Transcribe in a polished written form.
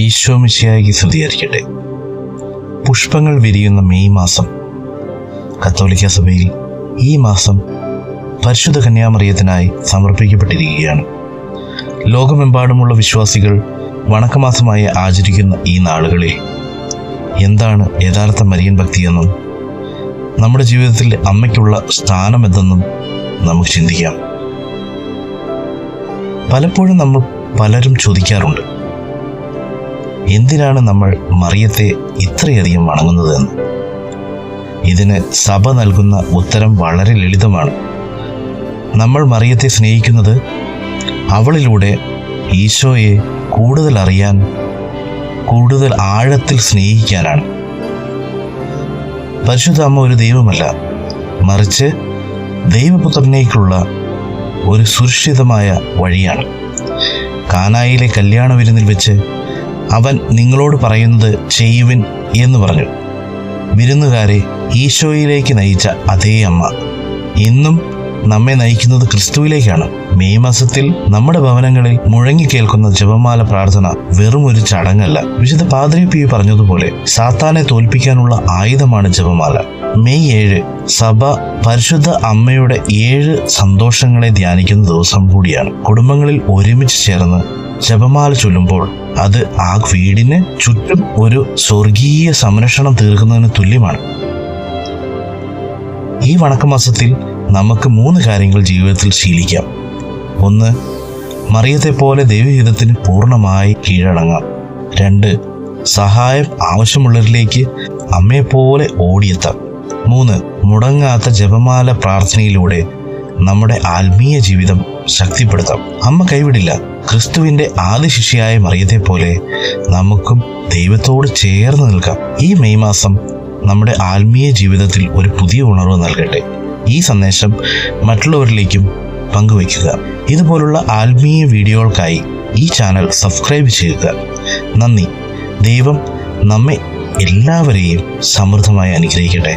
ഈശോ മിശിഹായ്ക്ക് സ്തുതിയായിരിക്കട്ടെ. പുഷ്പങ്ങൾ വിരിയുന്ന മെയ് മാസം. കത്തോലിക്ക സഭയിൽ ഈ മാസം പരിശുദ്ധ കന്യാമറിയത്തിനായി സമർപ്പിക്കപ്പെട്ടിരിക്കുകയാണ്. ലോകമെമ്പാടുമുള്ള വിശ്വാസികൾ വണക്കമാസമായി ആചരിക്കുന്ന ഈ നാളുകളിൽ എന്താണ് യഥാർത്ഥ മരിയൻ ഭക്തിയെന്നും നമ്മുടെ ജീവിതത്തിൽ അമ്മയ്ക്കുള്ള സ്ഥാനമെന്തെന്നും നമുക്ക് ചിന്തിക്കാം. പലപ്പോഴും നമ്മൾ പലരും ചോദിക്കാറുണ്ട്, എന്തിനാണ് നമ്മൾ മറിയത്തെ ഇത്രയധികം വണങ്ങുന്നതെന്ന്. ഇതിന് സഭ നൽകുന്ന ഉത്തരം വളരെ ലളിതമാണ്. നമ്മൾ മറിയത്തെ സ്നേഹിക്കുന്നത് അവളിലൂടെ ഈശോയെ കൂടുതൽ അറിയാൻ, കൂടുതൽ ആഴത്തിൽ സ്നേഹിക്കാനാണ്. പരിശുദ്ധ അമ്മ ഒരു ദൈവമല്ല, മറിച്ച് ദൈവപുത്രനേക്കുള്ള ഒരു സുരക്ഷിതമായ വഴിയാണ്. കാനായിലെ കല്യാണ വിരുന്നിൽ വെച്ച് അവൻ നിങ്ങളോട് പറയുന്നത് ചെയ്യുവിൻ എന്ന് പറഞ്ഞു. വിരുന്നുകാരെ ഈശോയിലേക്ക് നയിച്ച അതേ അമ്മ ഇന്നും നമ്മെ നയിക്കുന്നത് ക്രിസ്തുവിലേക്കാണ്. മെയ് മാസത്തിൽ നമ്മുടെ ഭവനങ്ങളിൽ മുഴങ്ങിക്കേൾക്കുന്ന ജപമാല പ്രാർത്ഥന വെറും ഒരു ചടങ്ങല്ല. വിശുദ്ധ പാദ്രി പി പറഞ്ഞതുപോലെ സാത്താനെ തോൽപ്പിക്കാനുള്ള ആയുധമാണ് ജപമാല. മെയ് 7 സഭ പരിശുദ്ധ അമ്മയുടെ 7 സന്തോഷങ്ങളെ ധ്യാനിക്കുന്ന ദിവസം കൂടിയാണ്. കുടുംബങ്ങളിൽ ഒരുമിച്ച് ചേർന്ന് ജപമാല ചൊല്ലുമ്പോൾ അത് ആ വീടിന് ചുറ്റും ഒരു സ്വർഗീയ സംരക്ഷണം തീർക്കുന്നതിന് തുല്യമാണ്. ഈ വണക്കമാസത്തിൽ നമുക്ക് 3 കാര്യങ്ങൾ ജീവിതത്തിൽ ശീലിക്കാം. 1. മറിയത്തെ പോലെ ദൈവഹിതത്തിന് പൂർണ്ണമായി കീഴടങ്ങാം. 2. സഹായം ആവശ്യമുള്ളവരിലേക്ക് അമ്മയെപ്പോലെ ഓടിയെത്താം. 3. മുടങ്ങാത്ത ജപമാല പ്രാർത്ഥനയിലൂടെ നമ്മുടെ ആത്മീയ ജീവിതം ശക്തിപ്പെടുത്താം. അമ്മ കൈവിടില്ല. ക്രിസ്തുവിന്റെ ആദ്യ ശിഷ്യയായ മറിയത്തെ പോലെ നമുക്കും ദൈവത്തോട് ചേർന്ന് നിൽക്കാം. ഈ മെയ് മാസം നമ്മുടെ ആത്മീയ ജീവിതത്തിൽ ഒരു പുതിയ ഉണർവ് നൽകട്ടെ. ഈ സന്ദേശം മറ്റുള്ളവരിലേക്കും പങ്കുവയ്ക്കുക. ഇതുപോലുള്ള ആത്മീയ വീഡിയോകൾക്കായി ഈ ചാനൽ സബ്സ്ക്രൈബ് ചെയ്യുക. നന്ദി. ദൈവം നമ്മെ എല്ലാവരെയും സമൃദ്ധമായി അനുഗ്രഹിക്കട്ടെ.